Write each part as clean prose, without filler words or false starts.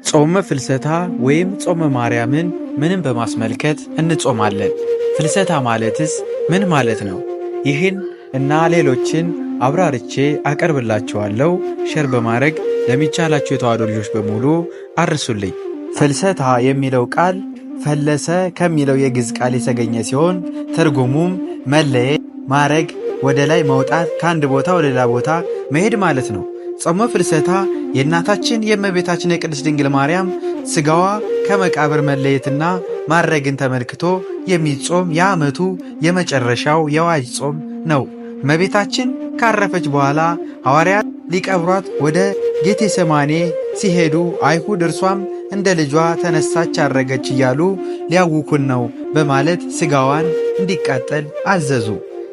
ጾመ ፍልሰታ ወይም ጾመ ማርያምን ምንም በማስመልከት እንጾማለን? ፍልሰታ ማለትስ ምን ማለት ነው? ይህን እና ሌሎችን አብራርቼ አቀርብላችኋለሁ። ሼር በማድረግ ለሚቻላችሁ የተዋሕዶ ልጆች በሙሉ አርሱልኝ። ፍልሰታ የሚለው ቃል ፈለሰ ከሚለው የግዕዝ ቃል የተገኘ ሲሆን ትርጉሙም መለየት፣ ማረግ፣ ወደ ላይ መውጣት፣ ከአንድ ቦታ ወደ ሌላ ቦታ መሄድ ማለት ነው። ጾመ ፍልሰታ የእናታችን የእመቤታችን የቅድስት ድንግል ማርያም ሥጋዋ ከመቃብር መለየትና ማረግን ተመልክቶ የሚጾም የዓመቱ የመጨረሻው የአዋጅ ጾም ነው። እመቤታችን ካረፈች በኋላ ሐዋርያት ሊቀብሯት ወደ ጌቴሰማኔ ሲሄዱ አይሁድ እርሷም እንደ ልጇ ተነሳች አረገች እያሉ ሊያውኩን ነው በማለት ሥጋዋን እንዲቃጠል አዘዙ።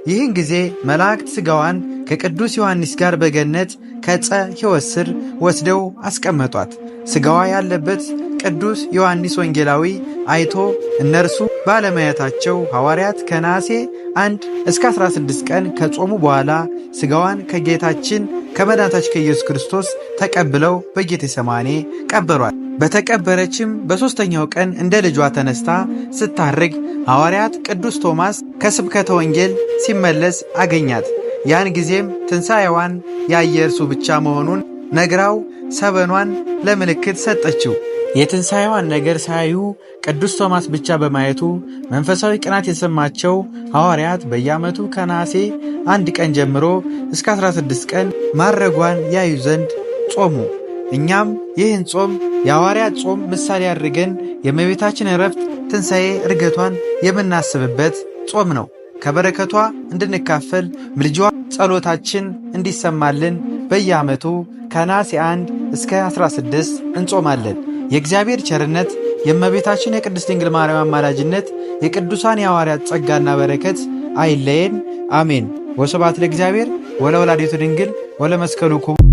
ይህን ጊዜ መላእክት ሥጋዋን ከቅዱስ ዮሐንስ ጋር በገነት ከዕፀ ሕይወት ስር ወስደው አስቀመጧት። ሥጋዋ ያለበት ቅዱስ ዮሐንስ ወንጌላዊ አይቶ እነርሱ ባለማየታቸው ሐዋርያት ከነሐሴ 1 እስከ 16 ቀን ከጾሙ በኋላ ሥጋዋን ከጌታችን ከመድኃኒታችን ከኢየሱስ ክርስቶስ ተቀብለው በጌቴሰማኔ ቀበሯት። በተቀበረችም በሦስተኛው ቀን እንደ ልጇ ተነስታ ስታርግ ሐዋርያት ቅዱስ ቶማስ ከስብከተ ወንጌል ሲመለስ አገኛት። ያን ጊዜም ትንሣኤዋን ያየ እርሱ ብቻ መሆኑን ነግራው ሰበኗን ለምልክት ሰጠችው። የትንሣኤዋን ነገር ሳያዩ ቅዱስ ቶማስ ብቻ በማየቱ መንፈሳዊ ቅናት የተሰማቸው ሐዋርያት በየዓመቱ ከነሐሴ 1 ቀን ጀምሮ እስከ 16 ቀን ማረጓን ያዩ ዘንድ ጾሙ። እኛም ይህን ጾም የሐዋርያት ጾም ምሳሌ አድርገን የእመቤታችን ዕረፍት፣ ትንሣኤ፣ ዕርገቷን የምናስብበት ጾም ነው። ከበረከቷ እንድንካፈል ምልጃዋ፣ ጸሎታችን እንዲሰማልን በየዓመቱ ከነሐሴ 1 እስከ 16 እንጾማለን። የእግዚአብሔር ቸርነት፣ የእመቤታችን የቅድስት ድንግል ማርያም አማላጅነት፣ የቅዱሳን የሐዋርያት ጸጋና በረከት አይለየን። አሜን። ወስብሐት ለእግዚአብሔር ወለወላዲቱ ድንግል ወለመስቀሉ ክቡር።